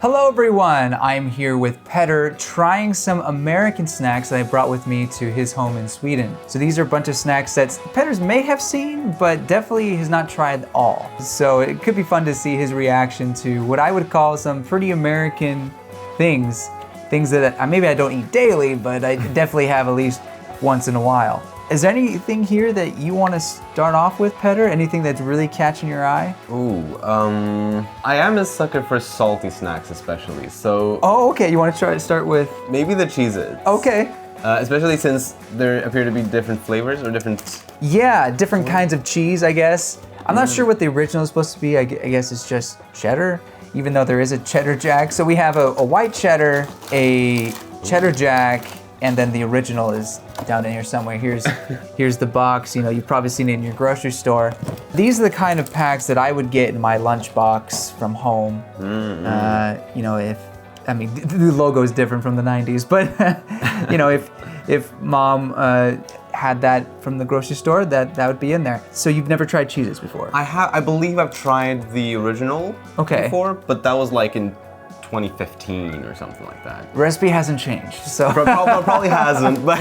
Hello everyone, I'm here with Petter trying some American snacks that I brought with me to his home in Sweden. So these are a bunch of snacks that Petters may have seen, but definitely has not tried all. So it could be fun to see his reaction to what I would call some pretty American things that maybe I don't eat daily, but I definitely have at least once in a while. Is there anything here that you want to start off with, Petter? Anything that's really catching your eye? Ooh, I am a sucker for salty snacks especially, so... Oh, okay, you want to try to start with... Maybe the Cheez-Its. Okay. Especially since there appear to be different flavors or different... Yeah, different kinds of cheese, I guess. I'm not sure what the original is supposed to be. I guess it's just cheddar, even though there is a cheddar jack. So we have a white cheddar, a cheddar jack, and then the original is down in here somewhere. Here's the box. You know, you've probably seen it in your grocery store. These are the kind of packs that I would get in my lunch box from home. You know, the logo is different from the 90s, but you know, if mom had that from the grocery store, that would be in there. So you've never tried Cheez-Its before? I believe I've tried the original before, but that was like in 2015 or something like that. Recipe hasn't changed, so probably hasn't, but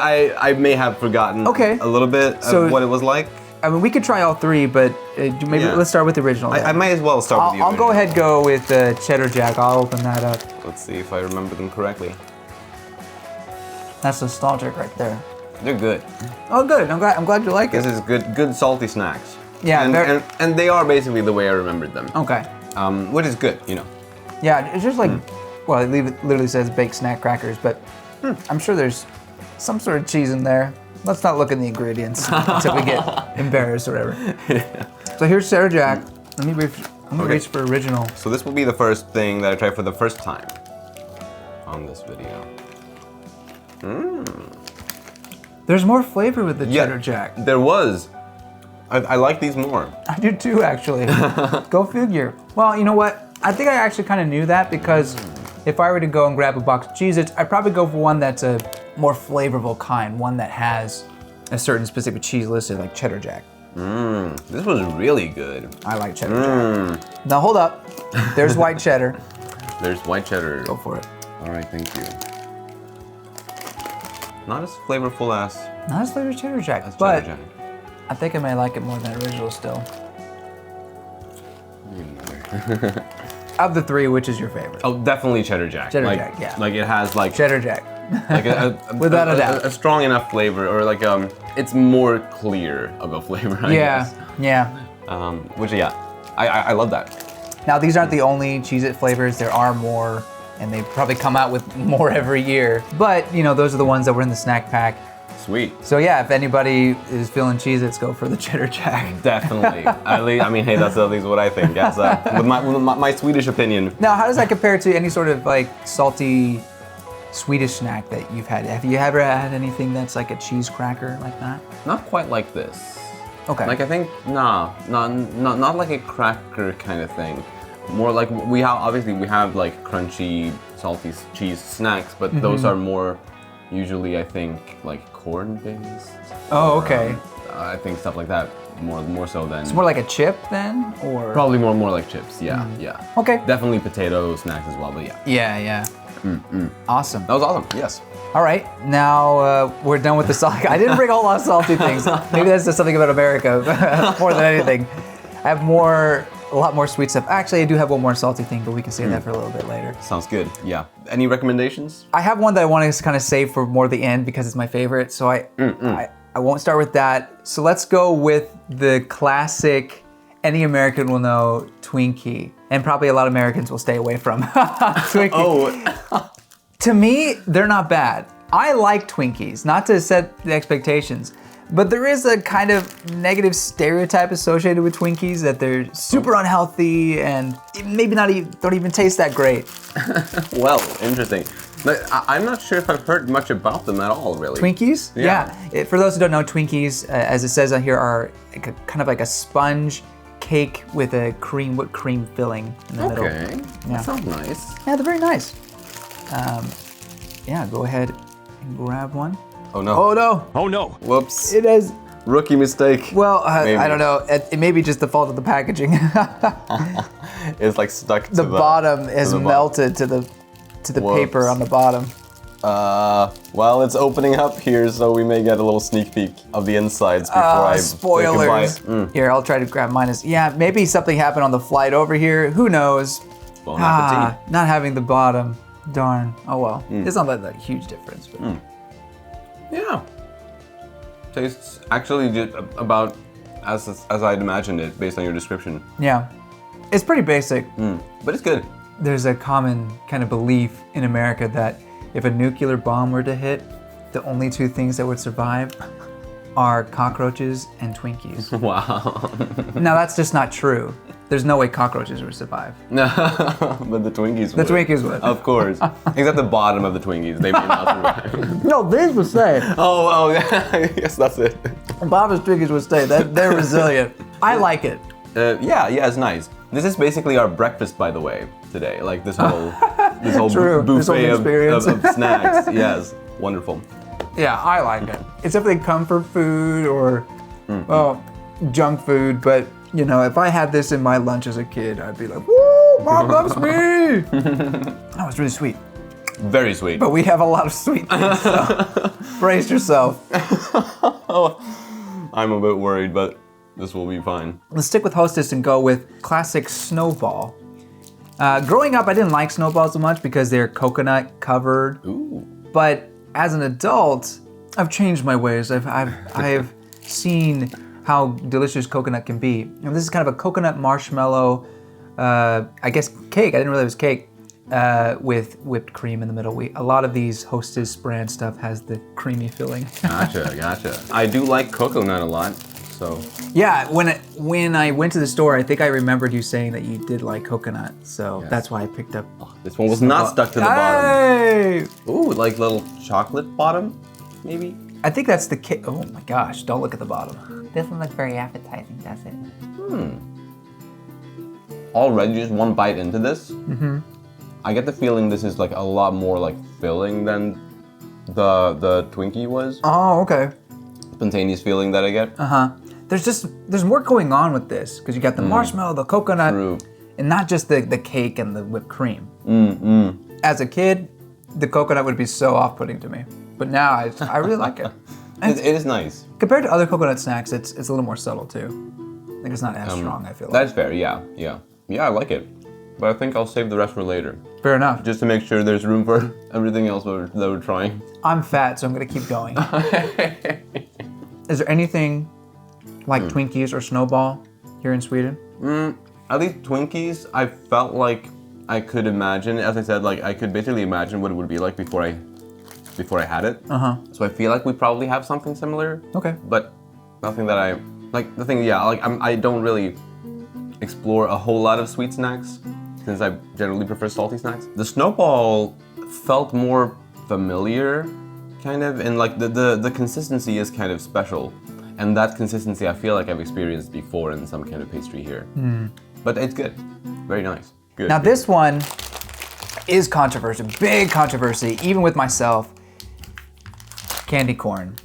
I may have forgotten a little bit of what it was like. I mean, we could try all three, but maybe let's start with the original. I might as well start with the original. I'll go with the cheddar jack. I'll open that up. Let's see if I remember them correctly. That's nostalgic right there. They're good. Oh, good. I'm glad you like it. This is good salty snacks. Yeah, and they are basically the way I remembered them. Okay. Which is good, you know. Yeah, it's just like, well, it literally says baked snack crackers, but I'm sure there's some sort of cheese in there. Let's not look at the ingredients until we get embarrassed or whatever. Yeah. So here's cheddar jack. Let me reach for original. So this will be the first thing that I try for the first time on this video. There's more flavor with the cheddar jack. There was. I like these more. I do too, actually. Go figure. Well, you know what? I think I actually kind of knew that because if I were to go and grab a box of Cheez-Its, I'd probably go for one that's a more flavorful kind, one that has a certain specific cheese listed, like cheddar jack. This was really good. I like cheddar jack. Now hold up. There's white cheddar. There's white cheddar. Go for it. All right, thank you. Not as flavorful as... Not as flavorful as cheddar jack, but I think I may like it more than the original still. Of the three, which is your favorite? Oh, definitely cheddar jack. Cheddar jack, yeah. Like it has like... Cheddar jack. Like without a doubt. A strong enough flavor, or like it's more clear of a flavor, I guess. Yeah. Which I love that. Now these aren't the only Cheez-It flavors. There are more, and they probably come out with more every year. But you know, those are the ones that were in the snack pack. Sweet. So yeah, if anybody is feeling Cheez-Its, go for the cheddar jack. Definitely. I mean, hey, that's at least what I think. Yes, with my Swedish opinion. Now, how does that compare to any sort of like salty Swedish snack that you've had? Have you ever had anything that's like a cheese cracker like that? Not quite like this. Okay. Like I think, not like a cracker kind of thing. More like we have like crunchy, salty cheese snacks, but those are more usually, I think, like corn based. Oh, okay. I think stuff like that more so than. It's more like a chip then, or probably more like chips. Yeah. Okay. Definitely potato snacks as well, but yeah. Yeah. Awesome. That was awesome. Yes. All right, now we're done with the salty. I didn't bring a whole lot of salty things. Maybe that's just something about America more than anything. I have a lot more sweet stuff. Actually, I do have one more salty thing, but we can save that for a little bit later. Sounds good. Yeah. Any recommendations? I have one that I want to kind of save for more the end because it's my favorite. So I won't start with that. So let's go with the classic, any American will know, Twinkie. And probably a lot of Americans will stay away from Twinkie. Oh. To me, they're not bad. I like Twinkies, not to set the expectations, but there is a kind of negative stereotype associated with Twinkies that they're super unhealthy and maybe don't even taste that great. Well, interesting. But I'm not sure if I've heard much about them at all, really. Twinkies? Yeah. For those who don't know, Twinkies, as it says on here, are kind of like a sponge cake with a whipped cream filling in the middle. Okay, that sounds nice. Yeah, they're very nice. Yeah, go ahead and grab one. Oh no. Oh no. Oh no. Whoops. It has Rookie mistake. Well, I don't know. It may be just the fault of the packaging. It's like stuck to the bottom is melted to the paper on the bottom. Well, it's opening up here, so we may get a little sneak peek of the insides before I spoilers. Here, I'll try to grab mine. Yeah, maybe something happened on the flight over here. Who knows? Bon appetit. Not having the bottom. Darn. Oh well. It's not that huge difference. But. Yeah. Tastes actually about as I'd imagined it based on your description. Yeah. It's pretty basic. But it's good. There's a common kind of belief in America that if a nuclear bomb were to hit, the only two things that would survive are cockroaches and Twinkies. Wow. Now that's just not true. There's no way cockroaches would survive. No, but the Twinkies would. The Twinkies would. Of course. Except the bottom of the Twinkies. They may not survive. No, these would stay. Oh, yes, that's it. Bottom's Twinkies would stay. They're resilient. I like it. Yeah, it's nice. This is basically our breakfast, by the way, today. Like this whole True. buffet Whole of snacks. Yes, wonderful. Yeah, I like it. It's definitely comfort food or, well, junk food. But, you know, if I had this in my lunch as a kid, I'd be like, woo, Mom loves me. That was really sweet. Very sweet. But we have a lot of sweet things, so brace yourself. I'm a bit worried, but this will be fine. Let's stick with Hostess and go with classic Snowball. Growing up, I didn't like Snowballs so much because they're coconut covered. Ooh. But as an adult, I've changed my ways. I've seen how delicious coconut can be. And this is kind of a coconut marshmallow, I guess cake. I didn't realize it was cake with whipped cream in the middle. A lot of these Hostess brand stuff has the creamy filling. Gotcha. I do like coconut a lot, so. Yeah, when I went to the store, I think I remembered you saying that you did like coconut, so that's why I picked up. This one was not stuck to the bottom. Ooh, like little chocolate bottom, maybe? I think that's the cake. Oh my gosh, don't look at the bottom. Doesn't look very appetizing, does it? Already just one bite into this, I get the feeling this is like a lot more like filling than the Twinkie was. Oh, okay. Spontaneous feeling that I get. There's more going on with this because you got the marshmallow, the coconut, True. and not just the cake and the whipped cream. As a kid, the coconut would be so off-putting to me, but now I really like it. It is nice. Compared to other coconut snacks, it's a little more subtle too. I think it's not as strong. I feel like That's fair. Yeah, I like it, but I think I'll save the rest for later. Fair enough. Just to make sure there's room for everything else that we're trying. I'm fat, so I'm gonna keep going. Is there anything like Twinkies or Snowball here in Sweden? At least Twinkies, I felt like I could imagine, as I said, like I could basically imagine what it would be like before I had it. So I feel like we probably have something similar. Okay. But nothing that I like. The thing, I don't really explore a whole lot of sweet snacks since I generally prefer salty snacks. The Snowball felt more familiar, kind of, and like the consistency is kind of special. And that consistency I feel like I've experienced before in some kind of pastry here. But it's good. Very nice. Good. Now this one is controversial, big controversy, even with myself. Candy corn.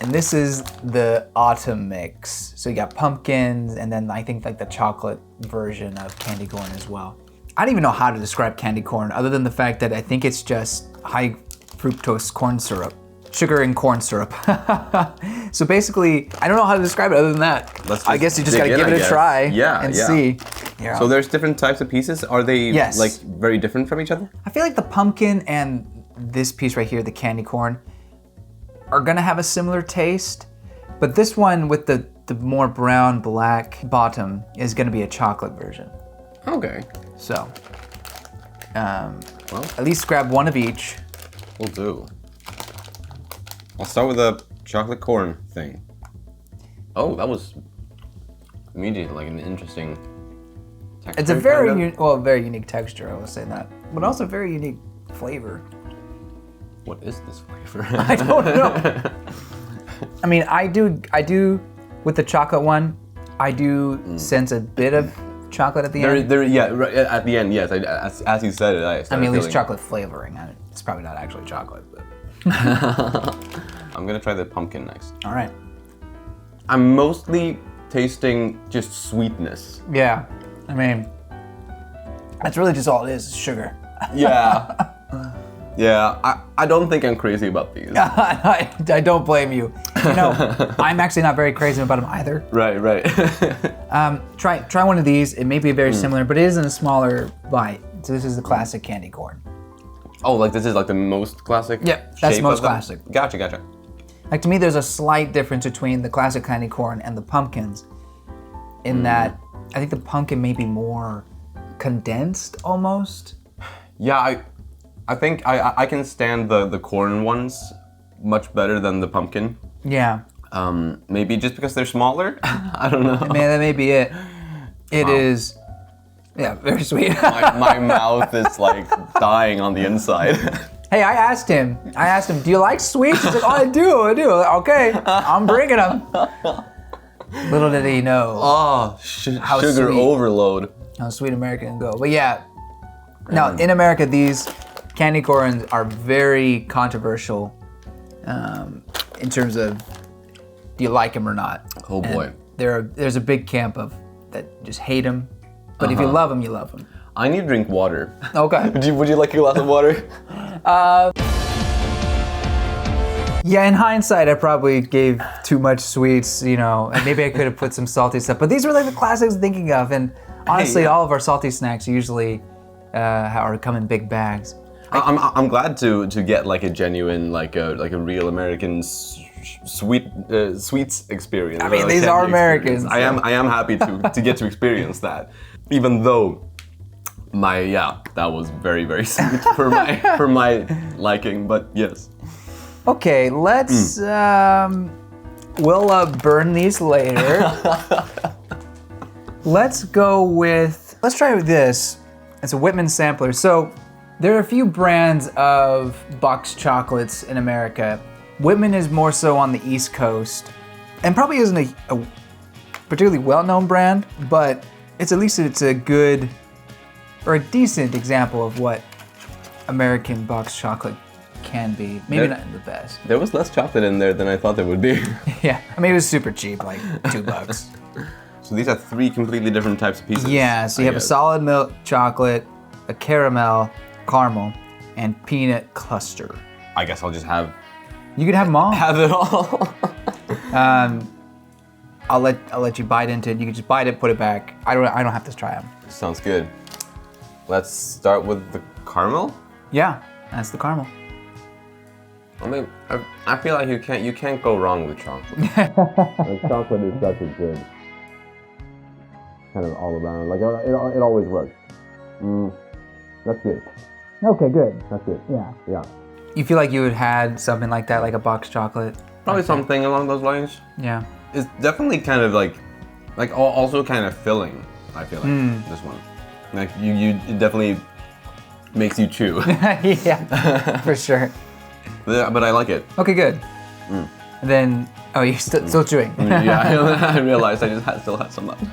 And this is the autumn mix. So you got pumpkins and then I think like the chocolate version of candy corn as well. I don't even know how to describe candy corn other than the fact that I think it's just high fructose corn syrup. Sugar and corn syrup. So basically, I don't know how to describe it other than that. I guess you just gotta give it a try and see. Here, so there's different types of pieces. Are they Yes. like very different from each other? I feel like the pumpkin and this piece right here, the candy corn, are gonna have a similar taste, but this one with the more brown black bottom is gonna be a chocolate version. Okay. So, well, at least grab one of each. Will do. I'll start with the chocolate corn thing. Oh, that was immediately like an interesting texture. It's a very very unique texture, I will say that, but also very unique flavor. What is this flavor? I don't know. I mean, I do with the chocolate one, I do sense a bit of chocolate at the end. Right, at the end, yes. As you said it, I mean, at least chocolate flavoring. It's probably not actually chocolate, but. I'm gonna try the pumpkin next. All right. I'm mostly tasting just sweetness. Yeah, I mean, that's really just all it is sugar. Yeah. Yeah, I don't think I'm crazy about these. I don't blame you. You know, I'm actually not very crazy about them either. Right. Try one of these. It may be very similar, but it is in a smaller bite. So this is the classic candy corn. Oh, like this is like the most classic? Yep, that's shape most of them? classic. Gotcha. Like to me, there's a slight difference between the classic candy corn and the pumpkins, in that I think the pumpkin may be more condensed almost. Yeah, I think I can stand the corn ones much better than the pumpkin. Yeah. Maybe just because they're smaller? I don't know. Man, that may be it. It is, yeah, very sweet. My mouth is like dying on the inside. Hey, I asked him, do you like sweets? He's like, oh, I do. Okay, I'm bringing them. Little did he know Oh, How sugar sweet. overload. how sweet America can go. But yeah, now in America, these candy corns are very controversial in terms of do you like them or not. Oh boy. And there's a big camp of that just hate them, but if you love them, you love them. I need to drink water. Okay. Would you like a glass of water? Yeah, in hindsight, I probably gave too much sweets, you know, and maybe I could have put some salty stuff. But these were like the classics I'm thinking of, and honestly, all of our salty snacks usually come in big bags. I'm glad to get like a genuine like a real American sweets experience. I mean, like these are candy Americans. experience. I am happy to get to experience that, even though that was very sweet for my liking. But yes. Okay, let's we'll burn these later. Let's try this. It's a Whitman sampler. So there are a few brands of boxed chocolates in America. Whitman is more so on the East Coast, and probably isn't a particularly well-known brand, but it's at least a good or a decent example of what American boxed chocolate can be. Maybe not the best. There was less chocolate in there than I thought there would be. Yeah, I mean it was super cheap, like $2. So these are 3 completely different types of pieces. Yeah, so you have a solid milk chocolate, a caramel, caramel, and peanut cluster. I guess I'll just have You can have them all. it all. I'll let you bite into it. You can just bite it, put it back. I don't have to try them. Sounds good. Let's start with the caramel. Yeah, that's the caramel. I mean, I feel like you can't go wrong with chocolate. Like, chocolate is such a good kind of all around. Like it always works. That's good. Okay, good. That's it. Yeah. You feel like you would had something like that, like a boxed chocolate? Probably something along those lines. Yeah. It's definitely kind of like also kind of filling. I feel like this one. Like it definitely makes you chew. Yeah, for sure. But I like it. Okay, good. And then, you're still chewing. Yeah, I realized I still had some left.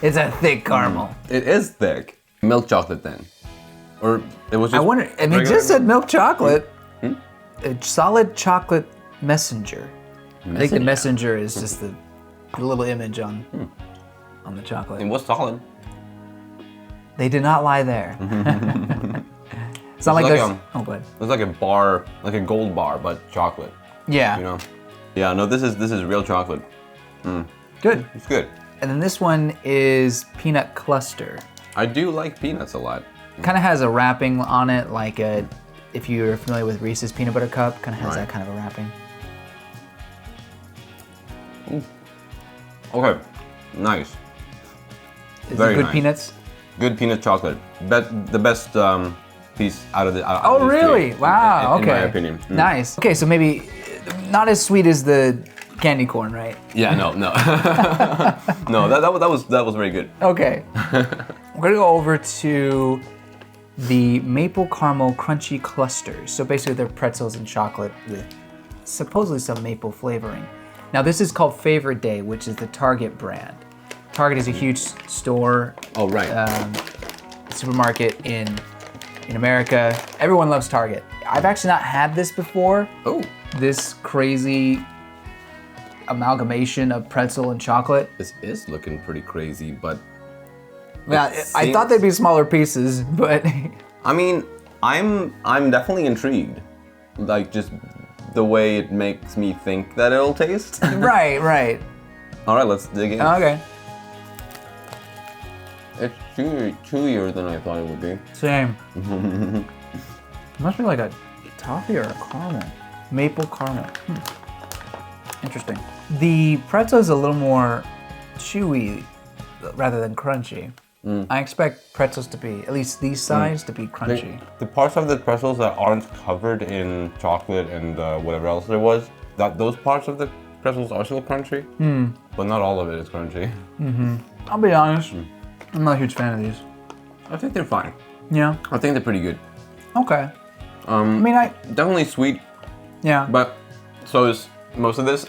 It's a thick caramel. It is thick. Milk chocolate then. Or it was just it just said milk chocolate. A solid chocolate messenger. I think the messenger is just the little image on the chocolate. It was solid. They did not lie there. It's not like there's... Oh, good. It's like a bar, like a gold bar, but chocolate. Yeah. You know? Yeah, no, this is real chocolate. Good. It's good. And then this one is peanut cluster. I do like peanuts a lot. Kind of has a wrapping on it, like if you're familiar with Reese's peanut butter cup, kind of has that kind of a wrapping. Okay, nice. Is Very it good nice. peanuts? Good peanut chocolate. The best piece out of the. Oh, really? Wow. Okay. In my opinion. Nice. Okay, so maybe not as sweet as the candy corn, right? Yeah. No. No. That was very good. Okay. We're gonna go over to the maple caramel crunchy clusters. So basically, they're pretzels and chocolate with supposedly some maple flavoring. Now this is called Favorite Day, which is the Target brand. Target is a huge store. Oh, right. Supermarket in America. Everyone loves Target. I've actually not had this before. Oh. This crazy amalgamation of pretzel and chocolate. This is looking pretty crazy, but Yeah, I thought they'd be smaller pieces, but I mean, I'm definitely intrigued. Like just the way it makes me think that it'll taste. right. All right, let's dig in. Okay. It's chewier than I thought it would be. Same. It must be like a toffee or a caramel. Maple caramel. Interesting. The pretzel is a little more chewy rather than crunchy. I expect pretzels to be, at least these size, to be crunchy. The parts of the pretzels that aren't covered in chocolate and whatever else there was, those parts of the pretzels are still crunchy, but not all of it is crunchy. I'll be honest, I'm not a huge fan of these. I think they're fine. Yeah. I think they're pretty good. Okay. I mean, Definitely sweet, yeah. but so is most of this.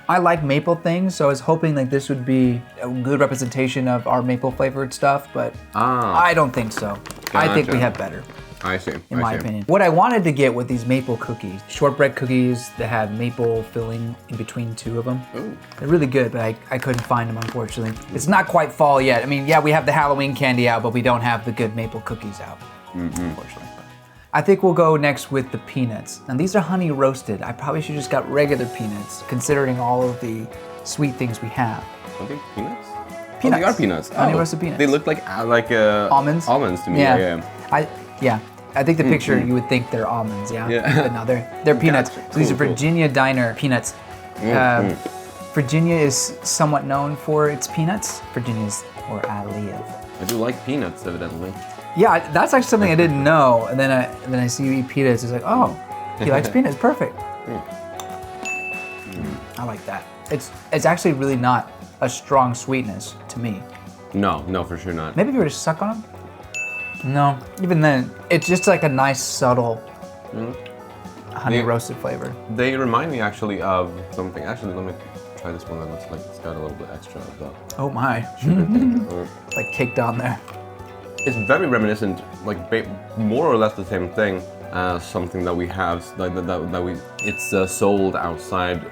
I like maple things, so I was hoping like this would be a good representation of our maple flavored stuff, but I don't think so. I think we Gotcha. have better, I see. in my opinion. What I wanted to get with these maple cookies, shortbread cookies that have maple filling in between two of them. Ooh. They're really good, but I couldn't find them, unfortunately. It's not quite fall yet. I mean, yeah, we have the Halloween candy out, but we don't have the good maple cookies out, unfortunately. I think we'll go next with the peanuts. And these are honey roasted. I probably should just got regular peanuts, considering all of the sweet things we have. Are they peanuts? Peanuts. Oh, they are peanuts. Honey roasted peanuts. They look like Almonds? Almonds to me. Yeah. I think the picture you would think they're almonds, yeah. Yeah. But no, they're peanuts. Gotcha. So these are Cool, cool. Virginia Diner peanuts. Virginia is somewhat known for its peanuts. Virginia's where I live. I do like peanuts, evidently. Yeah, that's actually something I didn't know. And then I see you eat peanuts. It's like, oh, he likes peanuts. Perfect. I like that. It's actually really not a strong sweetness to me. No, for sure not. Maybe if you were to suck on them. No, even then, it's just like a nice subtle honey roasted flavor. They remind me actually of something. Actually, let me try this one that looks like it's got a little bit extra of the Oh my, sugar thing. like caked on there. It's very reminiscent, like more or less the same thing as something that we have, it's sold outside,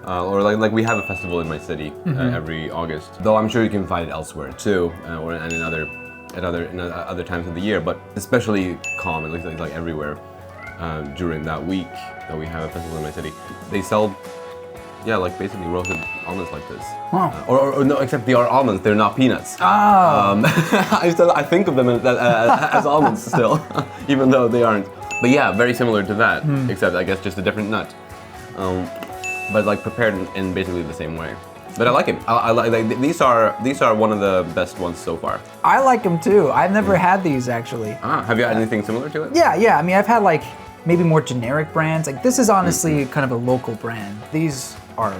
or like we have a festival in my city every August. Though I'm sure you can find it elsewhere too, or and in other times of the year. But especially common, like everywhere during that week that we have a festival in my city, they sell. Yeah, like basically roasted almonds like this. Wow. Or no, except they are almonds, they're not peanuts. Oh. I think of them as almonds still, even though they aren't. But yeah, very similar to that, except I guess just a different nut. But like prepared in basically the same way. But I like it. I like these are one of the best ones so far. I like them too. I've never had these actually. Have you had anything similar to it? Yeah. I mean, I've had like maybe more generic brands. Like this is honestly kind of a local brand. These are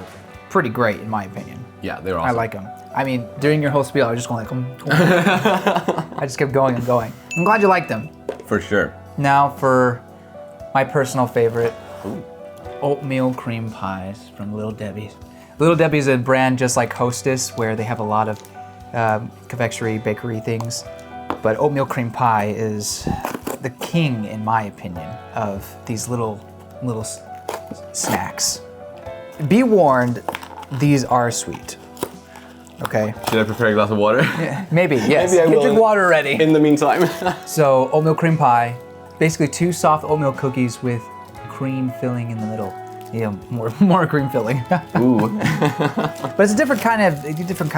pretty great in my opinion. Yeah, they're awesome. I like them. I mean, during your whole spiel, I was just going like, I just kept going and going. I'm glad you liked them. For sure. Now for my personal favorite, oatmeal cream pies from Little Debbie's. Little Debbie's is a brand just like Hostess, where they have a lot of confectionery, bakery things. But oatmeal cream pie is the king, in my opinion, of these little snacks. Be warned, these are sweet. Okay. Should I prepare a glass of water? Maybe, yes. Maybe I Get will. your water ready. In the meantime. So oatmeal cream pie, basically 2 soft oatmeal cookies with cream filling in the middle. Yeah, more cream filling. Ooh. But it's a different kind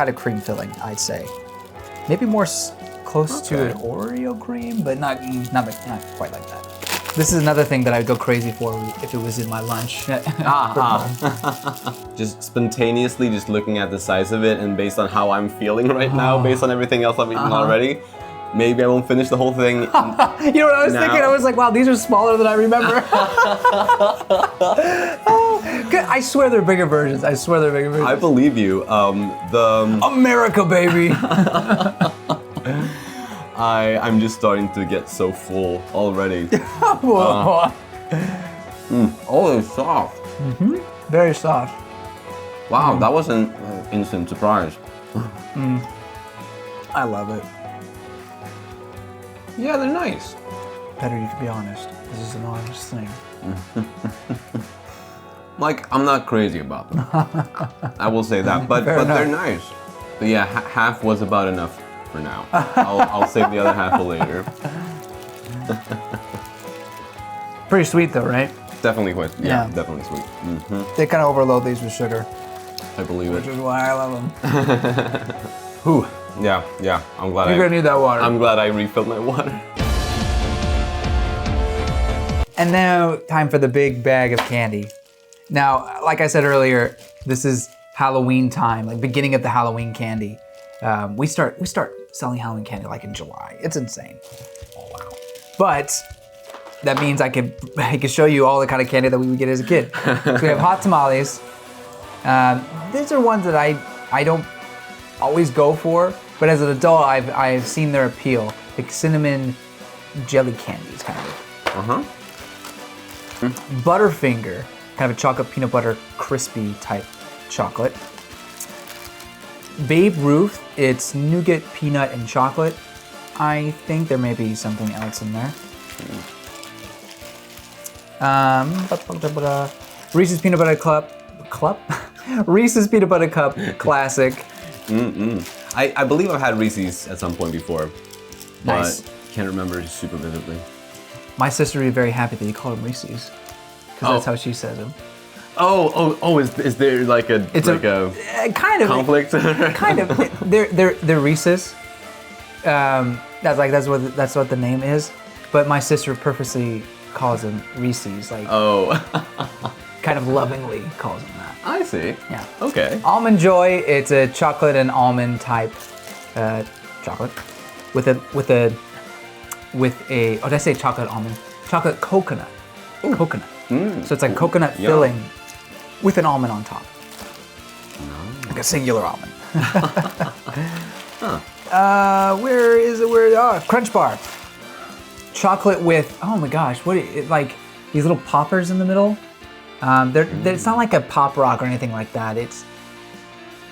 of cream filling, I'd say. Maybe more close to an Oreo cream, but not quite like that. This is another thing that I'd go crazy for if it was in my lunch. Just spontaneously just looking at the size of it and based on how I'm feeling right now, based on everything else I've eaten already, maybe I won't finish the whole thing. You know what I was thinking? I was like, wow, these are smaller than I remember. I swear they're bigger versions. I believe you. America, baby. I'm just starting to get so full already. Whoa. Oh, they're soft. Very soft. Wow, that was an instant surprise. I love it. Yeah, they're nice. Better you can be honest. This is an honest thing. Like, I'm not crazy about them. I will say that, but they're nice. But yeah, half was about enough for now. I'll save the other half for later. Pretty sweet though, right? Definitely quite, yeah. Definitely sweet. They kind of overload these with sugar. I believe it. Which is why I love them. Whew. Yeah, I'm glad You're gonna need that water. I'm glad I refilled my water. And now, time for the big bag of candy. Now, like I said earlier, this is Halloween time, like beginning of the Halloween candy. We start selling Halloween candy like in July. It's insane. Oh wow! But that means I could show you all the kind of candy that we would get as a kid. So we have hot tamales. These are ones that I don't always go for, but as an adult, I've seen their appeal. Like cinnamon jelly candies, kind of. Butterfinger, kind of a chocolate peanut butter crispy type chocolate. Babe Ruth, it's nougat, peanut, and chocolate. I think there may be something else in there. Reese's Peanut Butter Cup? Reese's Peanut Butter Cup Classic. I believe I've had Reese's at some point before, Nice. but can't remember super vividly. My sister would be very happy that you call them Reese's, because that's how she says them. Is there like a Kind of conflict? kind of. They're Reese's. That's what the name is. But my sister purposely calls them Reese's, like kind of lovingly calls them that. I see. Yeah. Okay. Almond Joy, it's a chocolate and almond type chocolate with a oh, did I say chocolate almond? Chocolate coconut. Ooh. Coconut. So it's like coconut filling with an almond on top. Like a singular almond. Where is it? Crunch Bar. Chocolate with, oh my gosh, like these little poppers in the middle. It's not like a pop rock or anything like that. It's,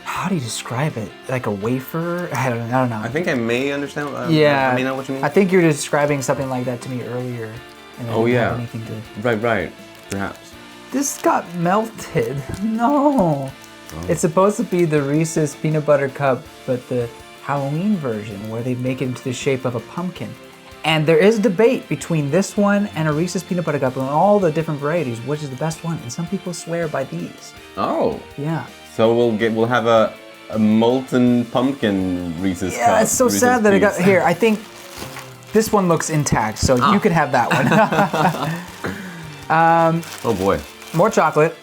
how do you describe it? Like a wafer? I don't know. I think I may understand. I may know what you mean. I think you're describing something like that to me earlier. And I didn't have anything to... Right. Perhaps. This got melted. No. It's supposed to be the Reese's Peanut Butter Cup, but the Halloween version where they make it into the shape of a pumpkin. And there is debate between this one and a Reese's Peanut Butter Cup and all the different varieties, which is the best one. And some people swear by these. Oh. Yeah. So we'll have a molten pumpkin Reese's cup. Yeah, it's so sad that it got here. I think this one looks intact, so you can have that one. Oh boy. More chocolate.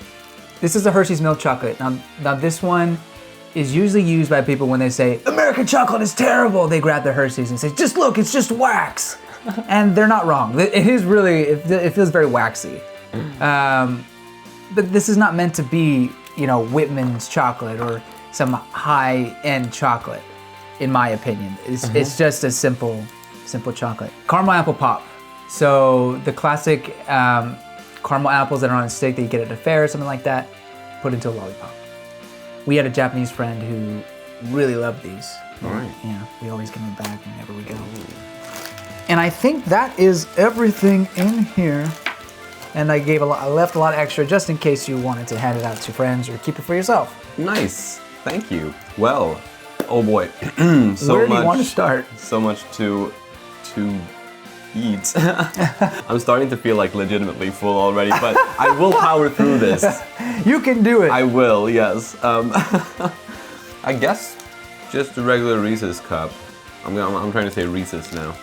This is a Hershey's milk chocolate. Now this one is usually used by people when they say, American chocolate is terrible. They grab their Hershey's and say, just look, it's just wax. And they're not wrong. It is really, it feels very waxy. But this is not meant to be, Whitman's chocolate or some high-end chocolate, in my opinion. It's just a simple chocolate. Caramel apple pop. So the classic caramel apples that are on a stick that you get at a fair or something like that, put into a lollipop. We had a Japanese friend who really loved these. All right. Yeah, we always give them back whenever we go. And I think that is everything in here. And I left a lot extra just in case you wanted to hand it out to friends or keep it for yourself. Nice. Thank you. Well, oh boy. Where do you want to start? So much to eat. I'm starting to feel like legitimately full already, but I will power through this. You can do it. I will, yes. I guess just a regular Reese's cup. I'm trying to say Reese's now.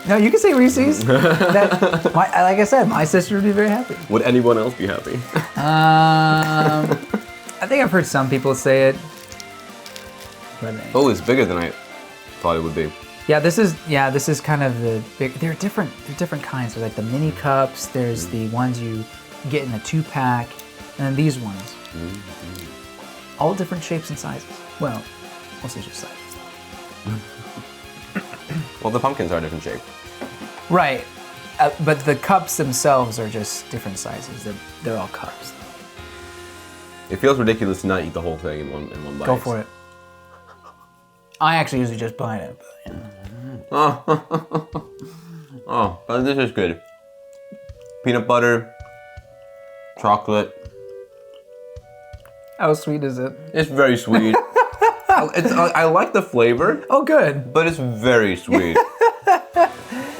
No, you can say Reese's. Like I said, my sister would be very happy. Would anyone else be happy? I think I've heard some people say it. But oh, it's bigger than I thought it would be. Yeah, this is kind of the big. They're different kinds. There's like the mini cups. There's the ones you get in a 2-pack, and then these ones. Mm-hmm. All different shapes and sizes. Well, mostly just sizes. Well, the pumpkins are different shape. Right, but the cups themselves are just different sizes. They're all cups. It feels ridiculous to not eat the whole thing in one bite. Go for it. I actually usually just bite it, but Oh, but this is good. Peanut butter, chocolate, How sweet is it? It's very sweet. I like the flavor. Oh, good. But it's very sweet.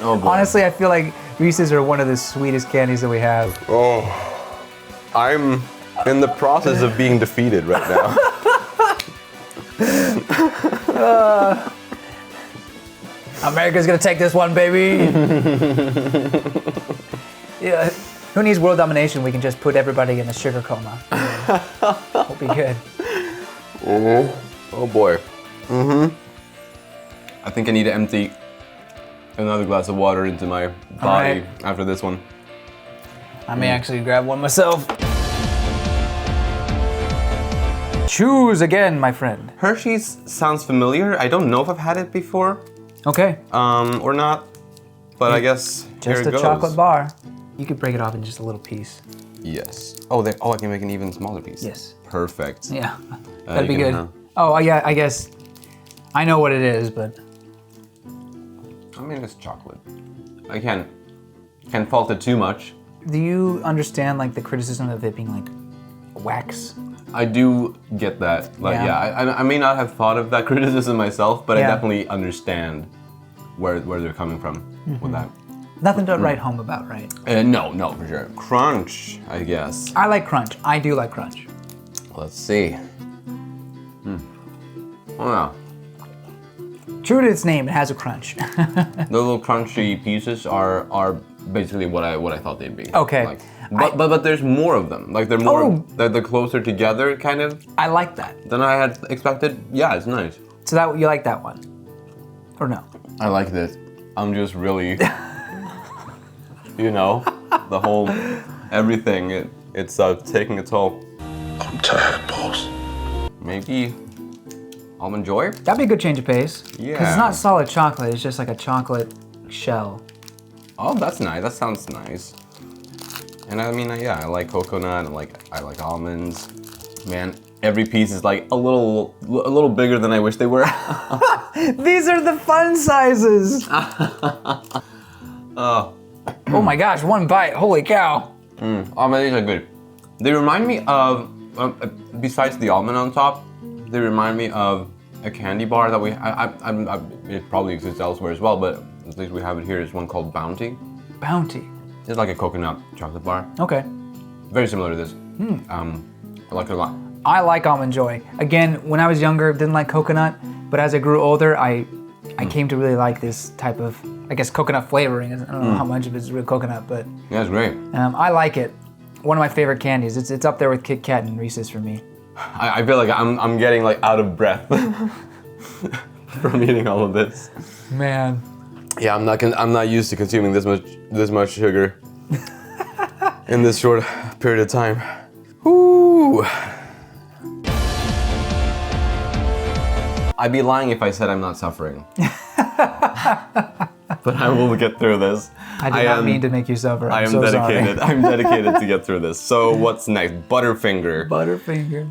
Oh boy. Honestly, I feel like Reese's are one of the sweetest candies that we have. Oh, I'm in the process of being defeated right now. America's gonna take this one, baby. Yeah. Who needs world domination? We can just put everybody in a sugar coma. We'll be good. Oh boy. I think I need to empty another glass of water into my body right. after this one. I may actually grab one myself. Choose again, my friend. Hershey's sounds familiar. I don't know if I've had it before, Okay. or not. But I guess here Just it a goes. chocolate bar. You could break it off in just a little piece. Yes. Oh, I can make an even smaller piece. Yes. Perfect. Yeah. That'd you be can good. have- Oh, yeah, I guess. I know what it is, but I mean, it's chocolate. I can't fault it too much. do you understand like the criticism of it being like wax? I do get that. Like, Yeah. I may not have thought of that criticism myself, but I Yeah. definitely understand where they're coming from with that. Nothing to write home about, right? No, for sure. Crunch, I guess. I like crunch. I do like crunch. Let's see. Oh yeah. True to its name, it has a crunch. The little crunchy pieces are basically what I thought they'd be. Okay. Like, but there's more of them. Like they're more Oh. they're closer together kind of I like that. than I had expected. Yeah, it's nice. So that you like that one, or no? I like this. I'm just really, you know, the whole everything. It's taking a toll. I'm tired, boss. Maybe Almond Joy. That'd be a good change of pace. Because Yeah. it's not solid chocolate. It's just like a chocolate shell. Oh, that's nice. That sounds nice. And I mean, yeah, I like coconut. I like almonds. Man, every piece is like a little bigger than I wish they were. These are the fun sizes. Oh, Oh my gosh, one bite. Holy cow. almond these are good. They remind me of, besides the almond on top, they remind me of a candy bar that it probably exists elsewhere as well, but at least we have it here. It's one called Bounty. Bounty. It's like a coconut chocolate bar. Okay. Very similar to this. I like it a lot. I like Almond Joy. Again, when I was younger, didn't like coconut, but as I grew older, I came to really like this type of, I guess, coconut flavoring. I don't know how much of it is real coconut, but Yeah, it's great. I like it. One of my favorite candies. It's up there with Kit Kat and Reese's for me. I feel like I'm getting like out of breath from eating all of this. Man. Yeah, I'm not used to consuming this much sugar in this short period of time. Ooh. I'd be lying if I said I'm not suffering. But I will get through this. I did not mean to make you suffer. I I'm am so dedicated. sorry. I'm dedicated to get through this. So what's next? Butterfinger. Butterfinger.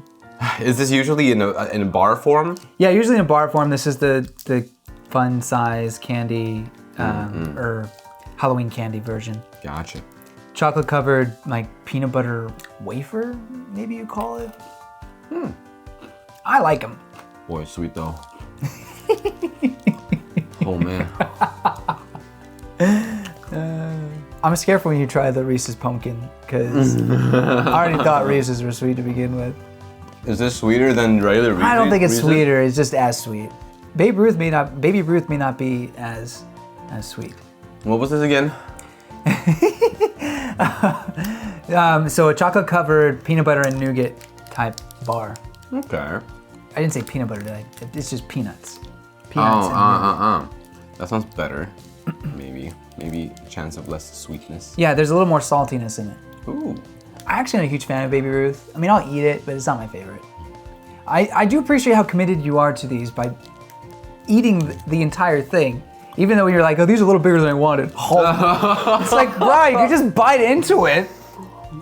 Is this usually in a bar form? Yeah, usually in bar form. This is the fun size candy or Halloween candy version. Gotcha. Chocolate covered like peanut butter wafer, maybe you call it. I like them. Boy, it's sweet though. Oh man. I'm scared for when you try the Reese's pumpkin because I already thought Reese's were sweet to begin with. Is this sweeter than regular Reese's? I don't think it's Reese's? sweeter. It's just as sweet. Baby Ruth may not be as sweet. What was this again? So a chocolate covered peanut butter and nougat type bar. Okay. I didn't say peanut butter, did I? It's just peanuts. Peanuts. That sounds better. Maybe a chance of less sweetness. Yeah, there's a little more saltiness in it. Ooh. I actually am a huge fan of Baby Ruth. I mean, I'll eat it, but it's not my favorite. I do appreciate how committed you are to these by eating the entire thing. Even though you're like, oh, these are a little bigger than I wanted. It's like, Brian, you just bite into it.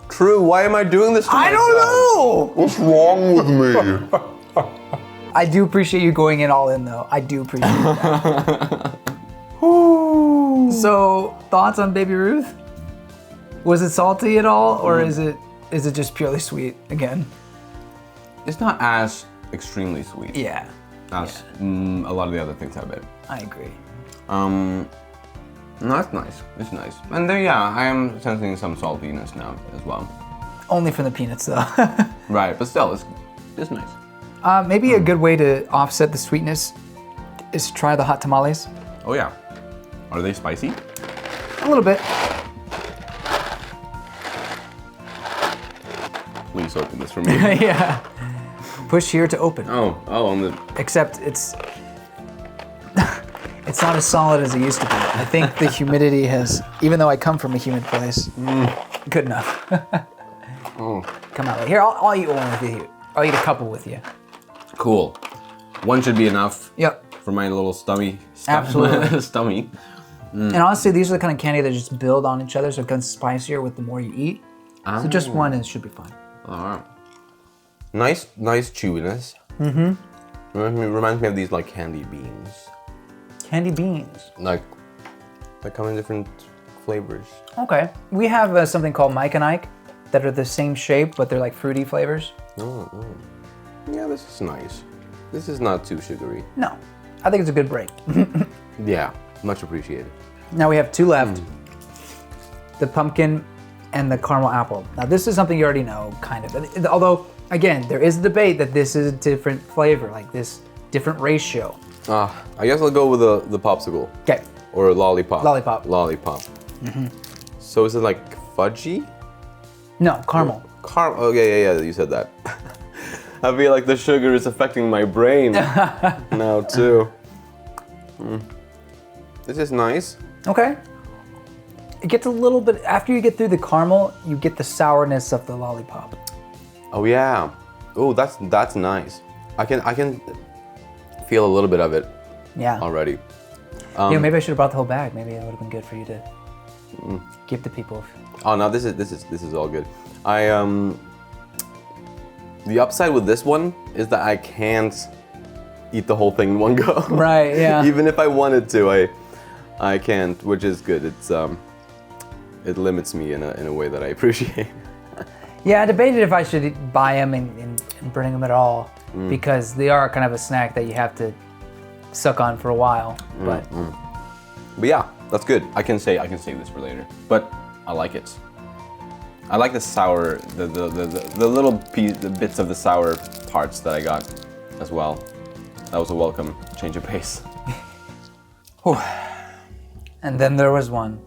True, why am I doing this to I myself? don't know. What's wrong with me? I do appreciate you going in all in, though. I do appreciate that. So, thoughts on Baby Ruth? Was it salty at all, or is it just purely sweet again? it's not as extremely sweet. Yeah, As a lot of the other things have been. I agree. No, that's nice. It's nice. And there, yeah, I am sensing some saltiness now as well. Only from the peanuts though. Right, but still, it's nice. Maybe a good way to offset the sweetness is to try the hot tamales. Oh yeah. Are they spicy? A little bit. Please open this for me. Yeah. Push here to open. Oh, on the... Except it's not as solid as it used to be. I think the humidity has, even though I come from a humid place, good enough. Come out. Here, I'll eat one with you. I'll eat a couple with you. Cool. One should be enough. Yep. For my little stummy. Absolutely. Stummy. And honestly, these are the kind of candy that just build on each other, so it becomes spicier with the more you eat. So just one and it should be fine. Alright. Nice chewiness. Reminds me of these like candy beans. Candy beans. Like, they come in different flavors. Okay. We have something called Mike and Ike that are the same shape, but they're like fruity flavors. Yeah, this is nice. This is not too sugary. No, I think it's a good break. Yeah, much appreciated. Now we have two left. The pumpkin and the caramel apple. Now this is something you already know, kind of. Although, again, there is a debate that this is a different flavor, like this different ratio. I guess I'll go with the popsicle. Okay. Or lollipop. Lollipop. Lollipop. So is it like fudgy? No, caramel. Oh yeah, you said that. I feel like the sugar is affecting my brain now too. This is nice. Okay. It gets a little bit, after you get through the caramel, you get the sourness of the lollipop. Oh yeah. Oh, that's nice. I can feel a little bit of it Yeah. already. Maybe I should have brought the whole bag. Maybe it would have been good for you to give to people. Oh no, this is all good. The upside with this one is that I can't eat the whole thing in one go. Right, yeah. Even if I wanted to, I can't, which is good. It's it limits me in a way that I appreciate. Yeah, I debated if I should buy them and bring them at all because they are kind of a snack that you have to suck on for a while. But yeah, that's good. I can save this for later. But I like it. I like the sour, the little the bits of the sour parts that I got as well. That was a welcome change of pace. And then there was one.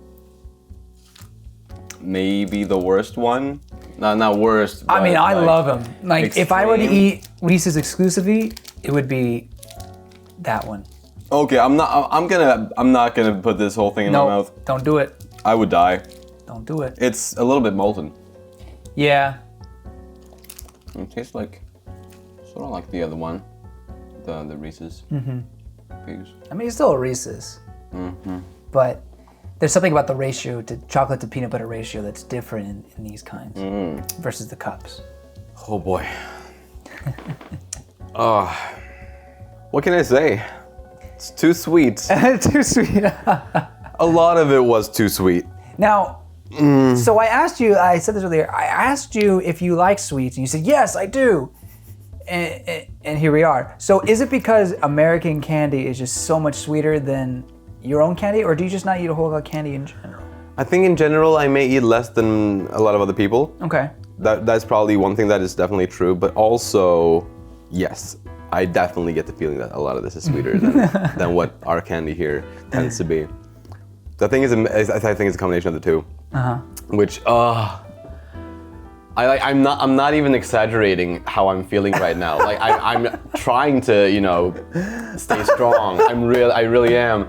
Maybe the worst one? No, not worst. I mean, I like, love them. Like, if I were to extreme. eat Reese's exclusively, it would be that one. Okay, I'm not gonna put this whole thing in my No, mouth. don't do it. I would die. Don't do it. It's a little bit molten. Yeah. It tastes like sort of like the other one, the Reese's Pigs. I mean, it's still a Reese's. But there's something about the ratio to chocolate to peanut butter ratio that's different in these kinds versus the cups. Oh boy. What can I say? It's too sweet. Too sweet. A lot of it was too sweet. Now, so I asked you, I said this earlier, I asked you if you like sweets, and you said, yes, I do. And here we are. So is it because American candy is just so much sweeter than your own candy, or do you just not eat a whole lot of candy in general? I think in general I may eat less than a lot of other people. Okay. That's probably one thing that is definitely true, but also, yes, I definitely get the feeling that a lot of this is sweeter than what our candy here tends to be. The thing is, I think it's a combination of the two. Which, I'm not even exaggerating how I'm feeling right now. Like I'm trying to, stay strong. I really am.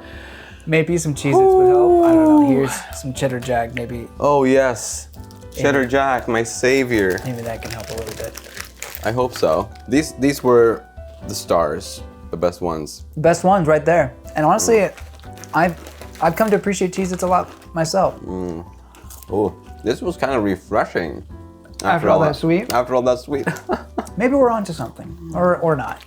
Maybe some Cheez-Its would help. I don't know. Here's some cheddar jack. Maybe Oh yes, Cheddar Jack, my savior. maybe that can help a little bit. I hope so. These were the stars, the best ones. Best ones right there. And honestly, I've come to appreciate Cheez-Its a lot myself. Oh, this was kind of refreshing. After all that sweet? After all that sweet. Maybe we're onto something, or not.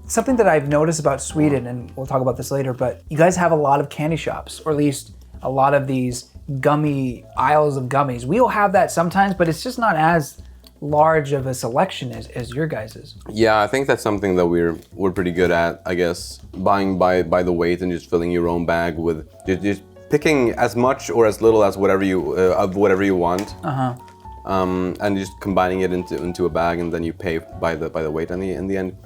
Something that I've noticed about Sweden, and we'll talk about this later, but you guys have a lot of candy shops, or at least a lot of these gummy aisles of gummies. We'll have that sometimes, but it's just not as large of a selection as your guys's. Yeah, I think that's something that we're pretty good at. I guess buying by the weight and just filling your own bag with just picking as much or as little as whatever you want. And just combining it into a bag, and then you pay by the weight in the end.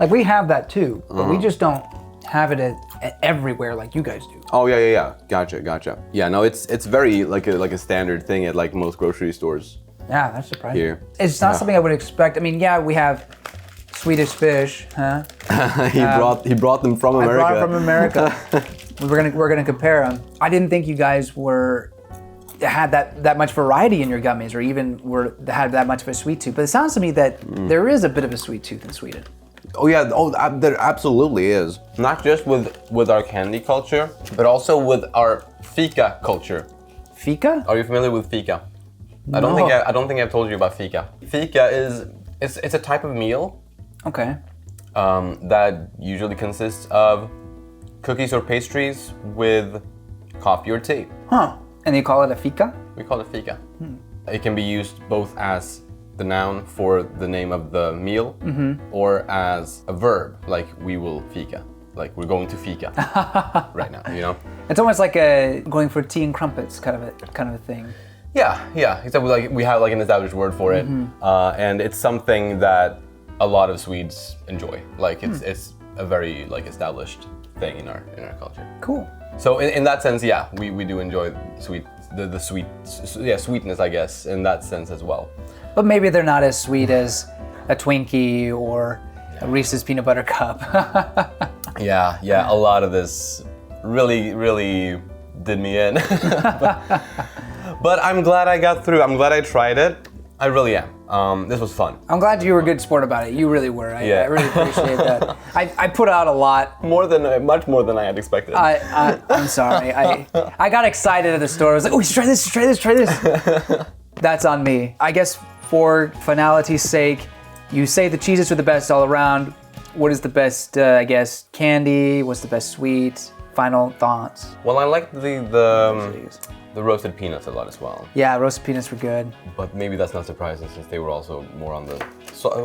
Like we have that too, but we just don't have it everywhere like you guys do. Oh yeah. Gotcha. Yeah, no, it's very like a standard thing at like most grocery stores. Yeah, that's surprising. Here. It's not something I would expect. I mean, yeah, we have Swedish fish, huh? He brought them from America. I brought it from America. we're gonna compare them. I didn't think you guys had that much variety in your gummies, or even had that much of a sweet tooth. But it sounds to me that there is a bit of a sweet tooth in Sweden. Oh yeah, there absolutely is. Not just with our candy culture, but also with our fika culture. Fika? Are you familiar with fika? No. I don't think I've told you about fika. Fika it's a type of meal. Okay. That usually consists of cookies or pastries with coffee or tea. Huh. And you call it a fika? We call it fika. It can be used both as the noun for the name of the meal, or as a verb, like we will fika, like we're going to fika right now. You know. It's almost like going for tea and crumpets kind of a thing. Yeah. Except we have like an established word for it, and it's something that a lot of Swedes enjoy. Like it's a very like established thing in our culture. Cool. So in that sense, yeah, we do enjoy sweetness, I guess, in that sense as well. But maybe they're not as sweet as a Twinkie or a Reese's peanut butter cup. Yeah, a lot of this really did me in. But I'm glad I got through. I'm glad I tried it. I really am. This was fun. I'm glad you were a good sport about it. You really were. I really appreciate that. I put out a lot. Much more than I had expected. I'm sorry. I got excited at the store. I was like, oh, we should try this. That's on me. I guess for finality's sake, you say the cheeses are the best all around. What is the best, I guess, candy? What's the best sweet? Final thoughts? Well, I like the roasted peanuts a lot as well. Yeah, roasted peanuts were good. But maybe that's not surprising since they were also a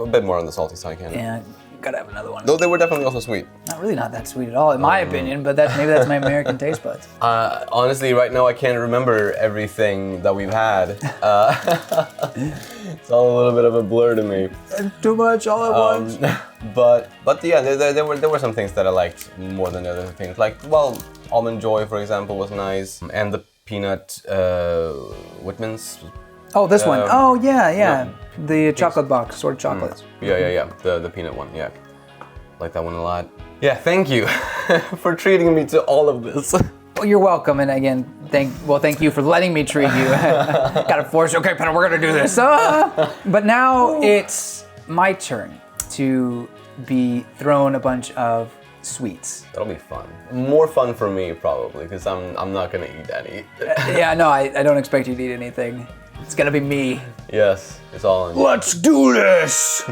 bit more on the salty side, kind of. Yeah, gotta have another one. Though they were definitely also sweet. Not that sweet at all, in my opinion, but maybe that's my American taste buds. Honestly, right now I can't remember everything that we've had. It's all a little bit of a blur to me. Too much all at once. But yeah, there were some things that I liked more than other things. Like, well, Almond Joy, for example, was nice, and the peanut Whitman's. Oh, this one. Oh, yeah. The chocolate box, sort of chocolates. Yeah. The peanut one, yeah. Like that one a lot. Yeah, thank you for treating me to all of this. Well, you're welcome, and again, thank you for letting me treat you. Gotta force you. Okay, Peter, we're gonna do this. But now it's my turn to be thrown a bunch of sweets. That'll be fun. More fun for me, probably, because I'm not gonna eat any. Yeah, no, I don't expect you to eat anything. It's gonna be me. Yes, it's all on you. Let's do this!